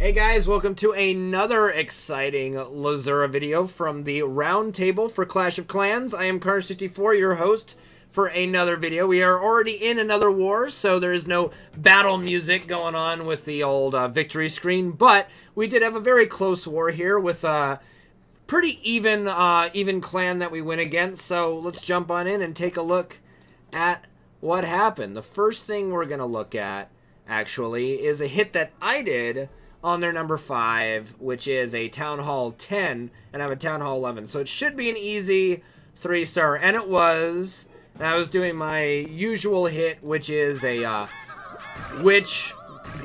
Hey guys, welcome to another exciting Lzuruha video from the round table for Clash of Clans. I am Car64, your host for another video. We are already in another war, so there is no battle music going on with the old victory screen, but we did have a very close war here with a pretty even clan that we went against, so let's jump on in and take a look at what happened. The first thing we're going to look at, actually, is a hit that I did on their number 5, which is a Town Hall 10, and I'm a Town Hall 11. So it should be an easy 3-star, and it was. And I was doing my usual hit, which is a witch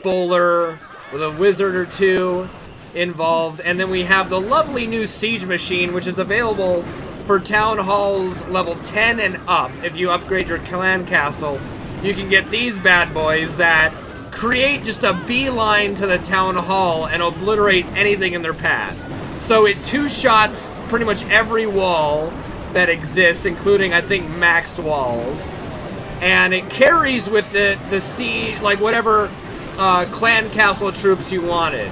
bowler with a wizard or two involved. And then we have the lovely new siege machine, which is available for Town Halls level 10 and up. If you upgrade your clan castle, you can get these bad boys that create just a beeline to the town hall and obliterate anything in their path. So it two-shots pretty much every wall that exists, including, I think, maxed walls. And it carries with the siege, like whatever clan castle troops you wanted.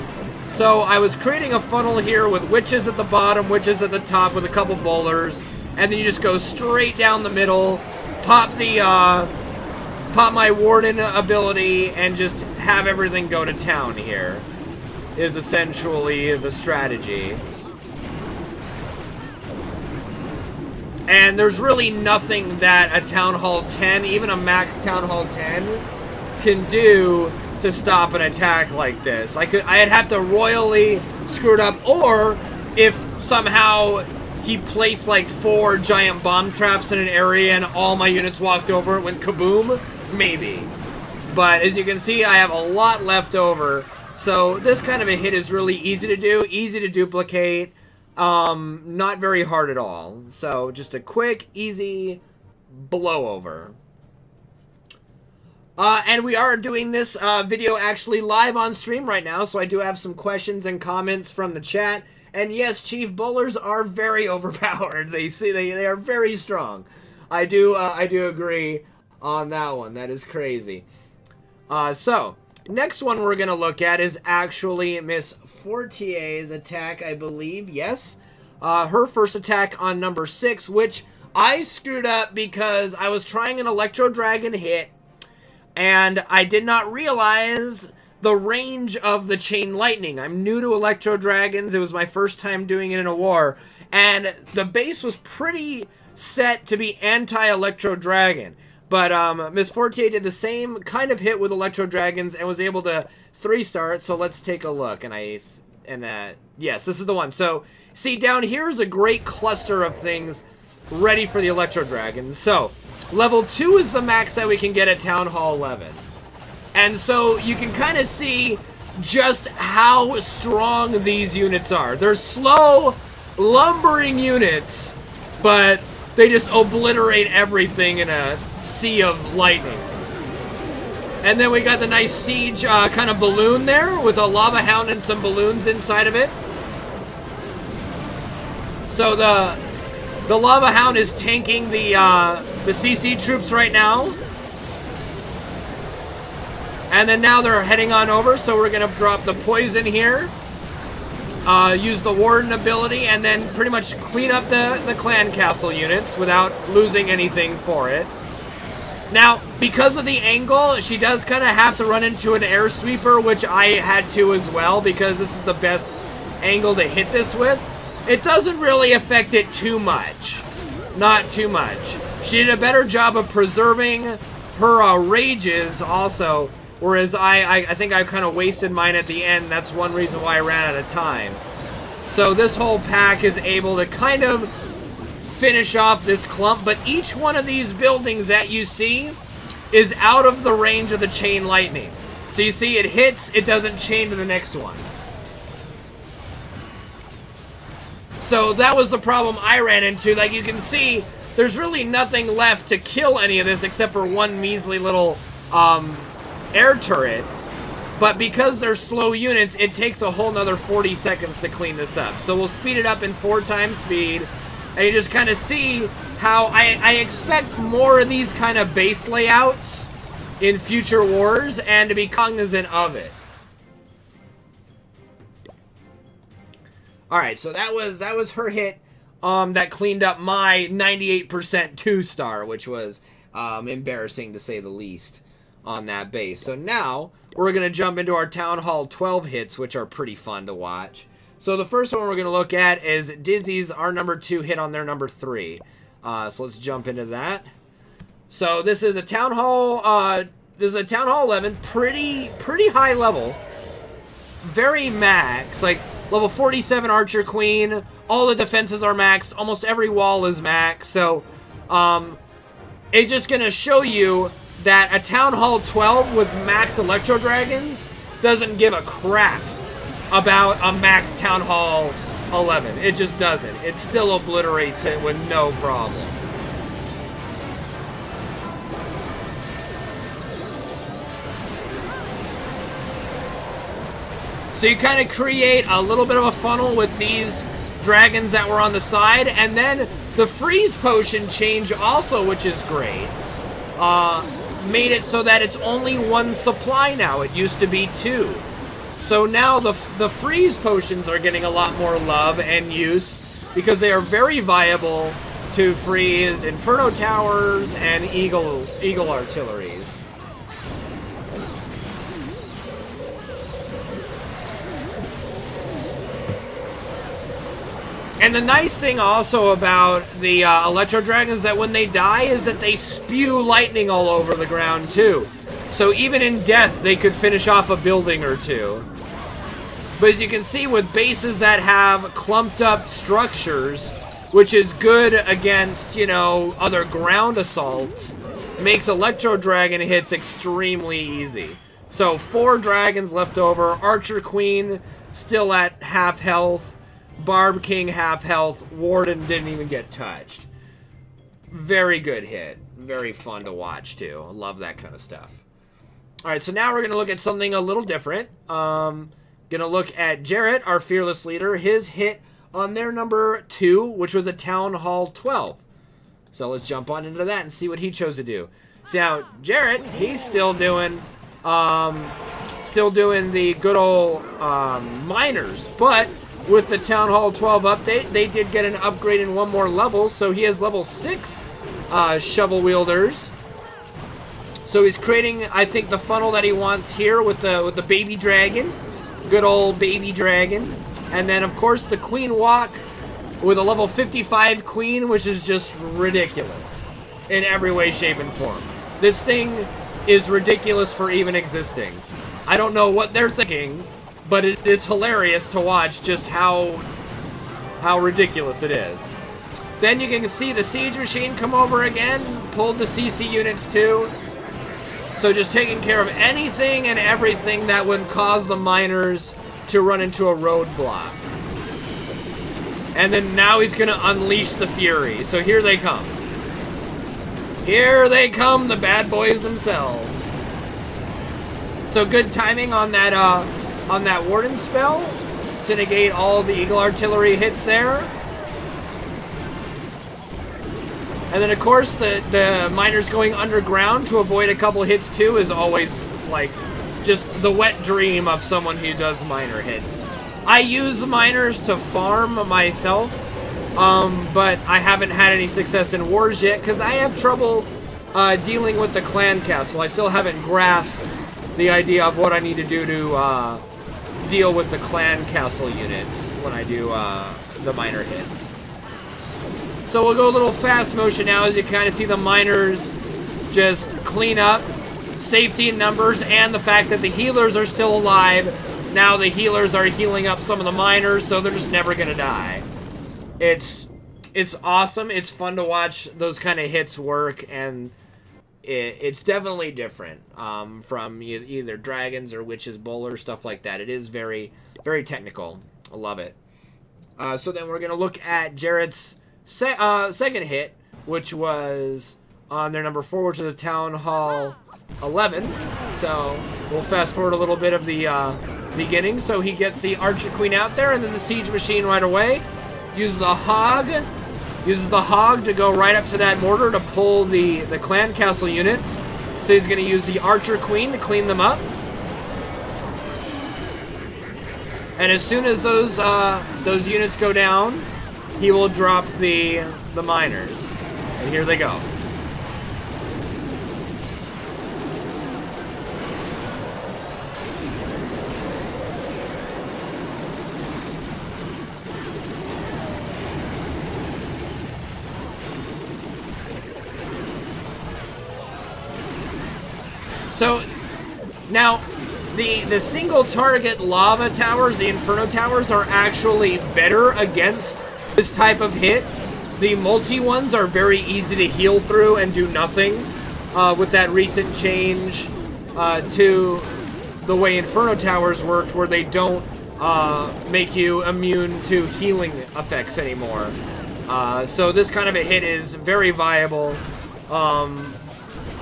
So I was creating a funnel here with witches at the bottom, witches at the top with a couple bowlers, and then you just go straight down the middle, pop my warden ability, and just have everything go to town here, is essentially the strategy. And there's really nothing that a Town Hall 10, even a max Town Hall 10, can do to stop an attack like this. I'd have to royally screw it up, or if somehow he placed like 4 giant bomb traps in an area and all my units walked over and went kaboom, maybe. But as you can see, I have a lot left over, so this kind of a hit is really easy to do, easy to duplicate, not very hard at all. So just a quick, easy blowover. And we are doing this video actually live on stream right now, so I do have some questions and comments from the chat. And yes, Chief Bowlers are very overpowered. They are very strong. I do agree on that one. That is crazy. So, next one we're going to look at is actually Miss Fortier's attack, I believe. Yes. Her first attack on number 6, which I screwed up because I was trying an Electro Dragon hit, and I did not realize the range of the Chain Lightning. I'm new to Electro Dragons. It was my first time doing it in a war, and the base was pretty set to be anti-Electro Dragon. But Miss Fortier did the same kind of hit with Electro Dragons and was able to 3-star it. So let's take a look. Yes, this is the one. So see, down here is a great cluster of things ready for the Electro Dragons. So level 2 is the max that we can get at Town Hall 11. And so you can kind of see just how strong these units are. They're slow, lumbering units, but they just obliterate everything in a sea of lightning. And then we got the nice siege kind of balloon there with a lava hound and some balloons inside of it. So the lava hound is tanking the CC troops right now. And then now they're heading on over, so we're gonna drop the poison here, use the warden ability, and then pretty much clean up the clan castle units without losing anything for it. Now, because of the angle, she does kind of have to run into an air sweeper, which I had to as well, because this is the best angle to hit this with. It doesn't really affect it too much. Not too much. She did a better job of preserving her rages also, whereas I think I kind of wasted mine at the end. That's one reason why I ran out of time. So this whole pack is able to kind of finish off this clump, but each one of these buildings that you see is out of the range of the Chain Lightning. So you see it hits, it doesn't chain to the next one. So that was the problem I ran into. Like you can see, there's really nothing left to kill any of this except for one measly little air turret. But because they're slow units, it takes a whole nother 40 seconds to clean this up. So we'll speed it up in 4 times speed. And you just kind of see how I expect more of these kind of base layouts in future wars and to be cognizant of it. All right, so that was her hit. That cleaned up my 98% 2-star, which was embarrassing to say the least on that base. So now we're going to jump into our Town Hall 12 hits, which are pretty fun to watch. So the first one we're going to look at is Dizzy's, our number 2 hit on their number 3. So let's jump into that. So this is a Town Hall, this is a Town Hall 11, pretty high level. Very max, like level 47 Archer Queen. All the defenses are maxed. Almost every wall is maxed. So, it's just going to show you that a Town Hall 12 with max Electro Dragons doesn't give a crap about a max Town Hall 11. It just doesn't. It still obliterates it with no problem. So you kind of create a little bit of a funnel with these dragons that were on the side, and then the freeze potion change also, which is great, made it so that it's only 1 supply now. It used to be 2. So now the freeze potions are getting a lot more love and use because they are very viable to freeze Inferno Towers and Eagle Artilleries. And the nice thing also about the Electro Dragons is that when they die is that they spew lightning all over the ground too. So even in death, they could finish off a building or two. But as you can see with bases that have clumped up structures, which is good against, you know, other ground assaults, makes Electro Dragon hits extremely easy. So 4 dragons left over, Archer Queen still at half health, Barb King half health, Warden didn't even get touched. Very good hit. Very fun to watch too. I love that kind of stuff. Alright, so now we're going to look at something a little different. Going to look at Jarrett, our fearless leader, his hit on their number 2, which was a Town Hall 12. So let's jump on into that and see what he chose to do. So now, Jarrett, he's still doing the good old miners, but with the Town Hall 12 update, they did get an upgrade in 1 more level, so he has level 6 shovel wielders. So he's creating, I think, the funnel that he wants here with the baby dragon, good old baby dragon, and then of course the Queen Walk with a level 55 Queen, which is just ridiculous in every way, shape, and form. This thing is ridiculous for even existing. I don't know what they're thinking, but it is hilarious to watch just how ridiculous it is. Then you can see the siege machine come over again, pulled the CC units too. So just taking care of anything and everything that would cause the miners to run into a roadblock. And then now he's going to unleash the fury. So here they come. Here they come, the bad boys themselves. So good timing on that Warden spell to negate all the Eagle Artillery hits there. And then of course the miners going underground to avoid a couple hits too is always like just the wet dream of someone who does miner hits. I use miners to farm myself, but I haven't had any success in wars yet because I have trouble dealing with the clan castle. I still haven't grasped the idea of what I need to do to deal with the clan castle units when I do the miner hits. So we'll go a little fast motion now as you kind of see the miners just clean up. Safety in numbers and the fact that the healers are still alive. Now the healers are healing up some of the miners, so they're just never going to die. It's awesome. It's fun to watch those kind of hits work, and it's definitely different from either dragons or witches, bowlers, stuff like that. It is very, very technical. I love it. So then we're going to look at Jarrett's second hit, which was on their number 4, which is a Town Hall 11. So we'll fast forward a little bit of the beginning. So he gets the Archer Queen out there, and then the siege machine right away. Uses the hog to go right up to that mortar to pull the clan castle units. So he's going to use the Archer Queen to clean them up. And as soon as those units go down, he will drop the miners. And here they go. So now the single target lava towers, the Inferno towers, are actually better against this type of hit. The multi ones are very easy to heal through and do nothing with that recent change to the way Inferno towers worked, where they don't make you immune to healing effects anymore. So this kind of a hit is very viable.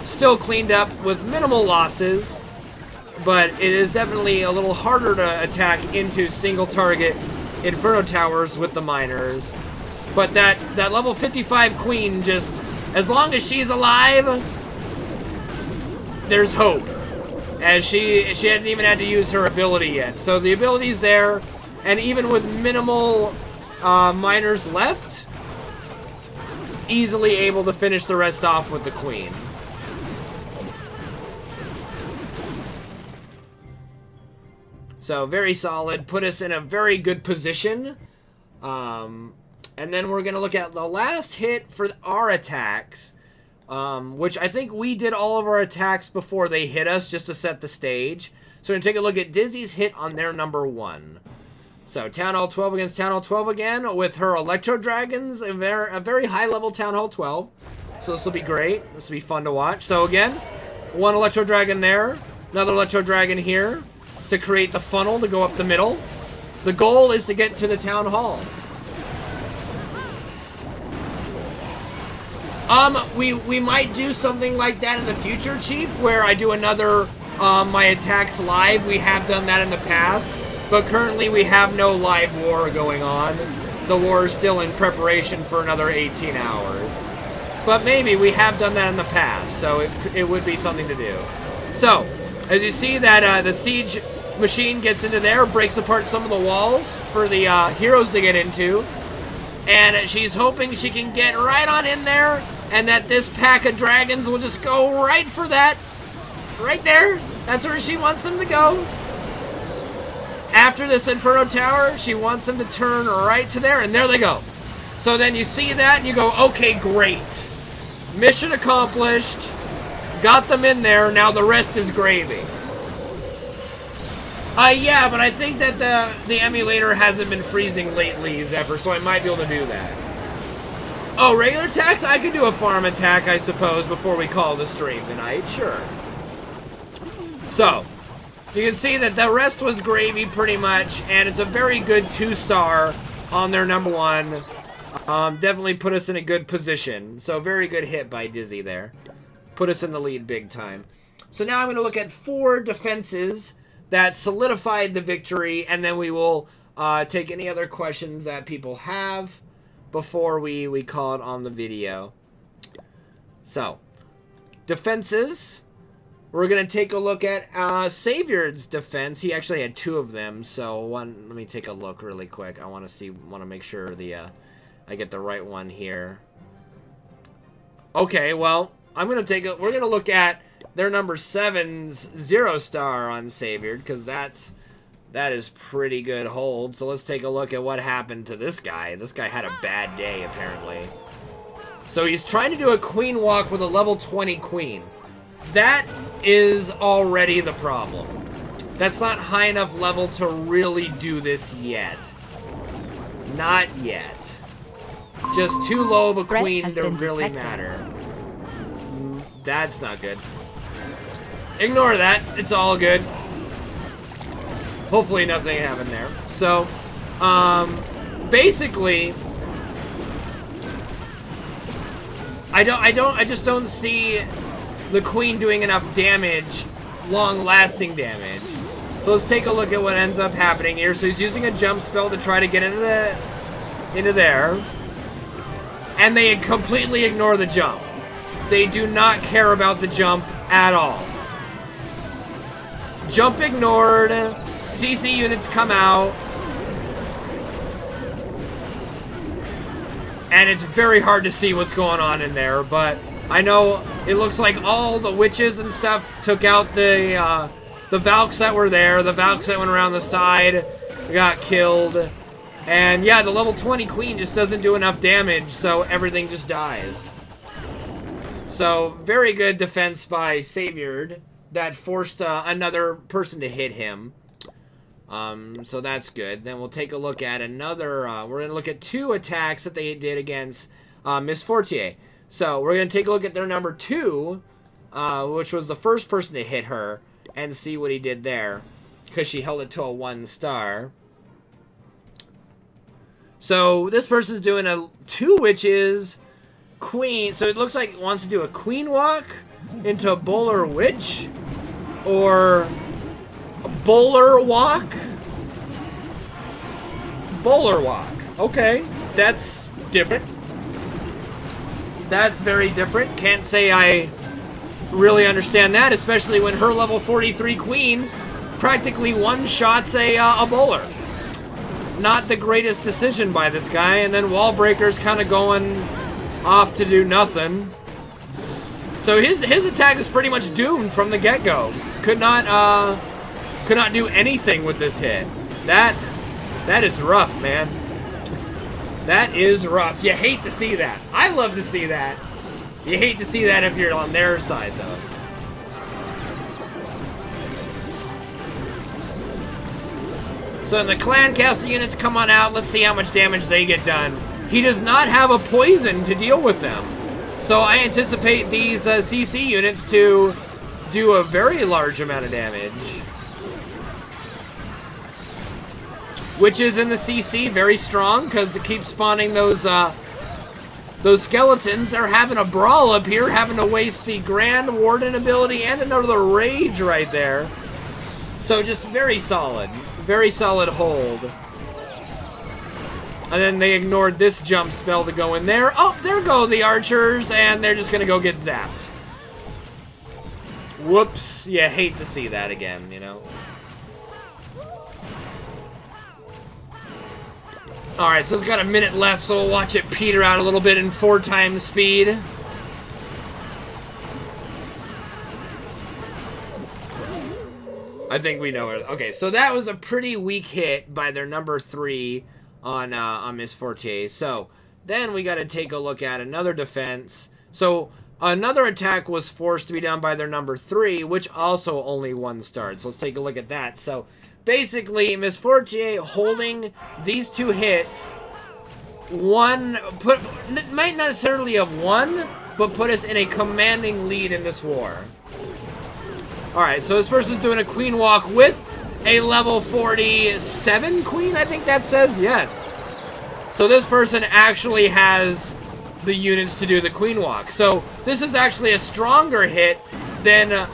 Still cleaned up with minimal losses, but it is definitely a little harder to attack into single target Inferno towers with the miners. But that level 55 queen, just as long as she's alive, there's hope. As she hadn't even had to use her ability yet. So the ability's there, and even with minimal miners left, easily able to finish the rest off with the queen. So very solid, put us in a very good position. And then we're going to look at the last hit for our attacks, which I think we did all of our attacks before they hit us just to set the stage. So we're going to take a look at Dizzy's hit on their number 1. So Town Hall 12 against Town Hall 12 again with her Electro Dragons, a very high level Town Hall 12. So this will be great. This will be fun to watch. So again, one Electro Dragon there, another Electro Dragon here, to create the funnel to go up the middle. The goal is to get to the Town Hall. We might do something like that in the future, Chief, where I do another my attacks live. We have done that in the past, but currently we have no live war going on. The war is still in preparation for another 18 hours. But maybe we have done that in the past, so it would be something to do. So, as you see that the siege machine gets into there, breaks apart some of the walls for the heroes to get into, and she's hoping she can get right on in there, and that this pack of dragons will just go right for that, right there. That's where she wants them to go. After this Inferno Tower, she wants them to turn right to there, and there they go. So then you see that, and you go, okay, great. Mission accomplished. Got them in there, now the rest is gravy. Yeah, but I think that the emulator hasn't been freezing lately, Zephyr, so I might be able to do that. Oh, regular attacks? I could do a farm attack, I suppose, before we call the stream tonight. Sure. So, you can see that the rest was gravy pretty much, and it's a very good 2-star on their number 1. Definitely put us in a good position. So, very good hit by Dizzy there. Put us in the lead big time. So now I'm going to look at 4 defenses that solidified the victory, and then we will take any other questions that people have before we call it on the video. So, defenses. We're going to take a look at Savior's defense. He actually had 2 of them, so let me take a look really quick. I want to make sure I get the right one here. Okay, well, we're going to look at their number 7's 0-star on Savior, because that is pretty good hold. So let's take a look at what happened to this guy. This guy had a bad day, apparently. So he's trying to do a queen walk with a level 20 queen. That is already the problem. That's not high enough level to really do this yet. Not yet. Just too low of a queen to really matter. That's not good. Ignore that. It's all good. Hopefully nothing happened there. So, basically, I just don't see the queen doing enough damage, long-lasting damage. So let's take a look at what ends up happening here. So he's using a jump spell to try to get into there. And they completely ignore the jump. They do not care about the jump at all. Jump ignored. CC units come out. And it's very hard to see what's going on in there, but I know it looks like all the witches and stuff took out the Valks that were there. The Valks that went around the side got killed. And yeah, the level 20 queen just doesn't do enough damage, so everything just dies. So, very good defense by Saviord that forced another person to hit him. So that's good. Then we'll take a look at another, we're going to look at 2 attacks that they did against Miss Fortier. So, we're going to take a look at their number 2, which was the first person to hit her, and see what he did there, because she held it to a 1 star. So, this person's doing a 2 witches, queen, so it looks like it wants to do a queen walk into a bowler witch, or a bowler walk? Bowler walk. Okay, that's different. That's very different. Can't say I really understand that, especially when her level 43 queen practically one-shots a bowler. Not the greatest decision by this guy, and then wall breaker's kind of going off to do nothing. So his attack is pretty much doomed from the get-go. Could not do anything with this hit. That is rough, man. That is rough. You hate to see that. I love to see that. You hate to see that if you're on their side, though. So the clan castle units come on out. Let's see how much damage they get done. He does not have a poison to deal with them. So I anticipate these CC units to do a very large amount of damage. Witches in the CC, very strong, because it keeps spawning those skeletons. They're having a brawl up here, having to waste the Grand Warden ability and another Rage right there. So just very solid hold. And then they ignored this jump spell to go in there. Oh, there go the archers, and they're just going to go get zapped. Whoops. You hate to see that again, you know. Alright, so it's got a minute left, so we'll watch it peter out a little bit in 4 times speed. I think we know it. Okay, so that was a pretty weak hit by their number 3 on Miss Fortier. So then we got to take a look at another defense. So another attack was forced to be done by their number 3, which also only 1 starred. So let's take a look at that. So basically, Miss Fortier holding these 2 hits, might not necessarily have won, but put us in a commanding lead in this war. Alright, so this person's doing a queen walk with a level 47 queen, I think that says, yes. So this person actually has the units to do the queen walk. So this is actually a stronger hit than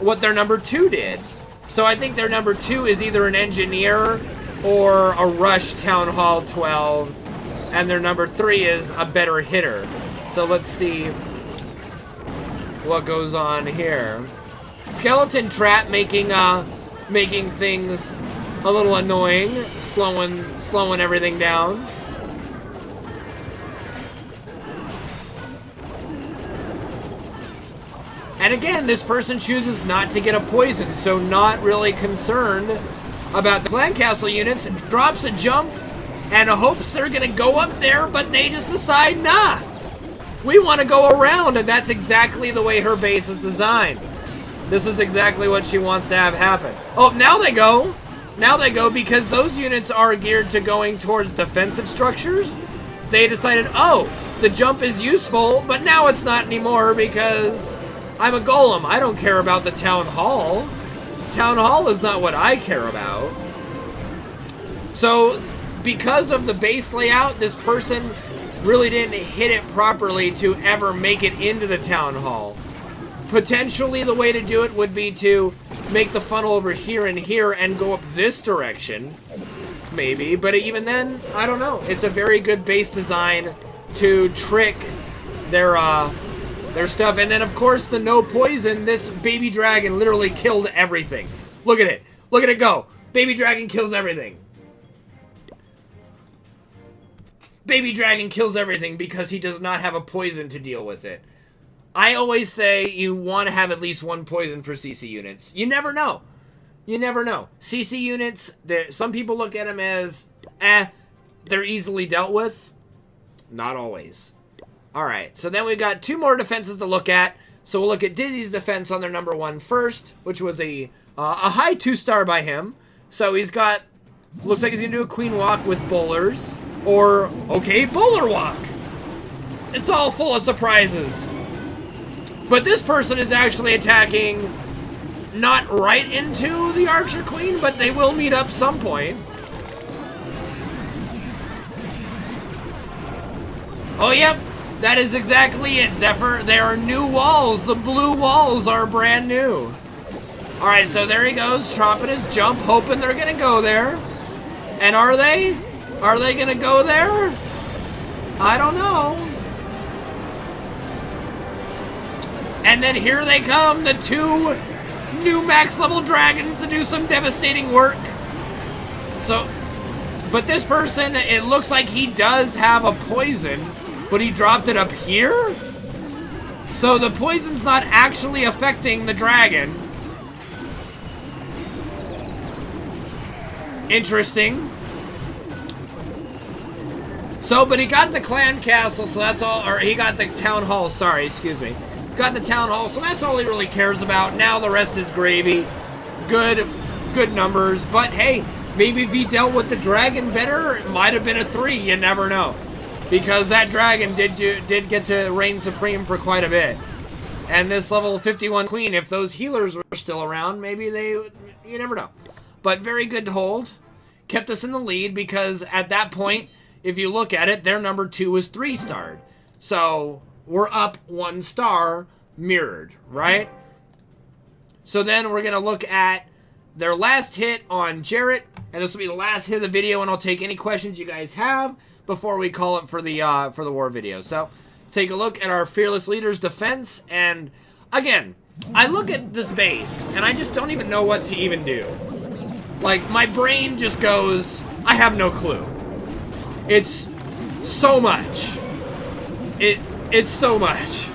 what their number 2 did. So I think their number 2 is either an engineer or a rush town hall 12, and their number 3 is a better hitter. So let's see what goes on here. Skeleton trap making things a little annoying, slowing everything down. And again, this person chooses not to get a poison, so not really concerned about the clan castle units. Drops a jump and hopes they're gonna go up there, but they just decide, nah, we want to go around, and that's exactly the way her base is designed. This is exactly what she wants to have happen. Oh, now they go. Now they go because those units are geared to going towards defensive structures. They decided, oh, the jump is useful, but now it's not anymore because I'm a golem. I don't care about the town hall. Town hall is not what I care about. So, because of the base layout, this person really didn't hit it properly to ever make it into the town hall. Potentially, the way to do it would be to make the funnel over here and go up this direction. Maybe, but even then, I don't know. It's a very good base design to trick their stuff. And then, of course, the no poison. This baby dragon literally killed everything. Look at it. Look at it go. Baby dragon kills everything. Baby dragon kills everything because he does not have a poison to deal with it. I always say you want to have at least one poison for CC units. You never know. You never know. CC units, some people look at them as, they're easily dealt with. Not always. Alright, so then we've got 2 more defenses to look at. So we'll look at Dizzy's defense on their number 1 first, which was a high 2-star by him. So he's got, looks like he's going to do a queen walk with bowlers. Or, okay, bowler walk. It's all full of surprises. But this person is actually attacking not right into the archer queen, but they will meet up some point. Oh, yep. That is exactly it, Zephyr. There are new walls. The blue walls are brand new. Alright, so there he goes, chopping his jump, hoping they're going to go there. And are they? Are they going to go there? I don't know. And then here they come, the 2 new max level dragons to do some devastating work. So, but this person, it looks like he does have a poison, but he dropped it up here? So the poison's not actually affecting the dragon. Interesting. So, but he got the clan castle, so that's all, or he got the town hall, sorry, excuse me. Got the town hall, so that's all he really cares about. Now the rest is gravy. Good numbers, but hey, maybe if he dealt with the dragon better, it might have been a 3, you never know. Because that dragon did get to reign supreme for quite a bit. And this level 51 queen, if those healers were still around, maybe you never know. But very good hold. Kept us in the lead because at that point, if you look at it, their number 2 was 3-starred. So we're up 1 star mirrored, right? So then we're going to look at their last hit on Jarrett. And this will be the last hit of the video, and I'll take any questions you guys have before we call it for the war video. So let's take a look at our Fearless Leader's defense. And again, I look at this base, and I just don't even know what to even do. Like, my brain just goes, I have no clue. It's so much. It's so much.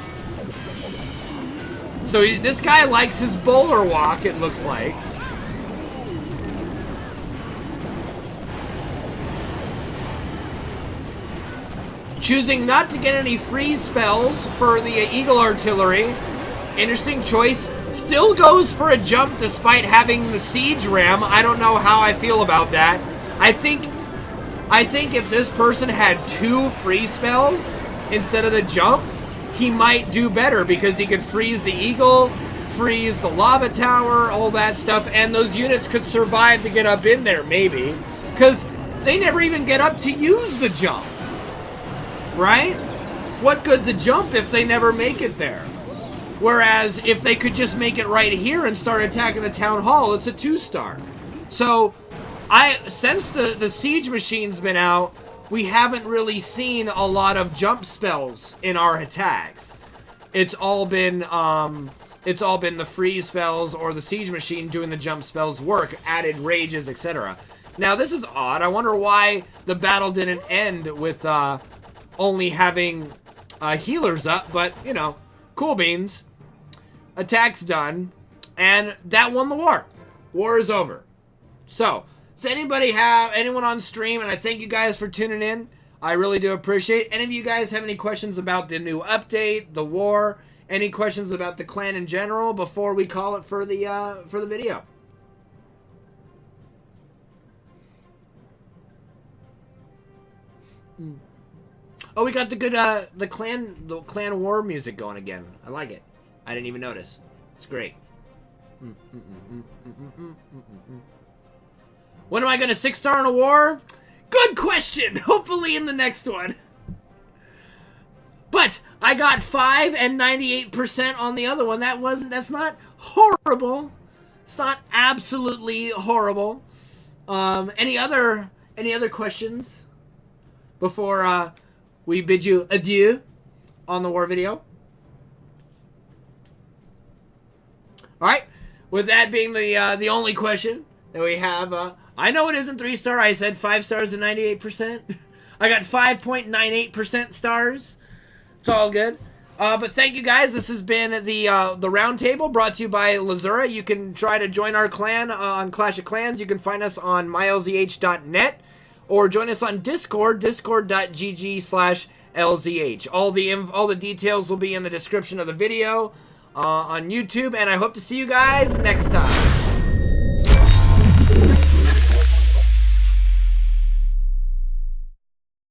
So this guy likes his bowler walk, it looks like. Choosing not to get any freeze spells for the Eagle Artillery. Interesting choice. Still goes for a jump despite having the Siege Ram. I don't know how I feel about that. I think if this person had 2 freeze spells instead of the jump, he might do better because he could freeze the Eagle, freeze the Lava Tower, all that stuff, and those units could survive to get up in there, maybe. Because they never even get up to use the jump. Right? What good's a jump if they never make it there? Whereas if they could just make it right here and start attacking the town hall, it's a 2-star. So since the siege machine's been out, we haven't really seen a lot of jump spells in our attacks. It's all been the freeze spells or the siege machine doing the jump spells work, added rages, etc. Now this is odd. I wonder why the battle didn't end with only having healers up, but you know, cool beans. Attack's done, and that won the war. War is over. So, does anyone on stream, and I thank you guys for tuning in. I really do appreciate it. Any of you guys have any questions about the new update, the war, any questions about the clan in general before we call it for the video? Oh, we got the good the clan war music going again. I like it. I didn't even notice. It's great. When am I going to 6-star in a war? Good question. Hopefully in the next one. But I got 5 and 98% on the other one. That's not horrible. It's not absolutely horrible. Any other questions before we bid you adieu on the war video? All right. With that being the only question, Then we have, I know it isn't 3-star. I said 5 stars and 98%. I got 5.98% stars. It's all good. But thank you guys. This has been the round table brought to you by Lzuruha. You can try to join our clan on Clash of Clans. You can find us on milezh.net or join us on Discord, discord.gg/LZH. All the details will be in the description of the video on YouTube, and I hope to see you guys next time.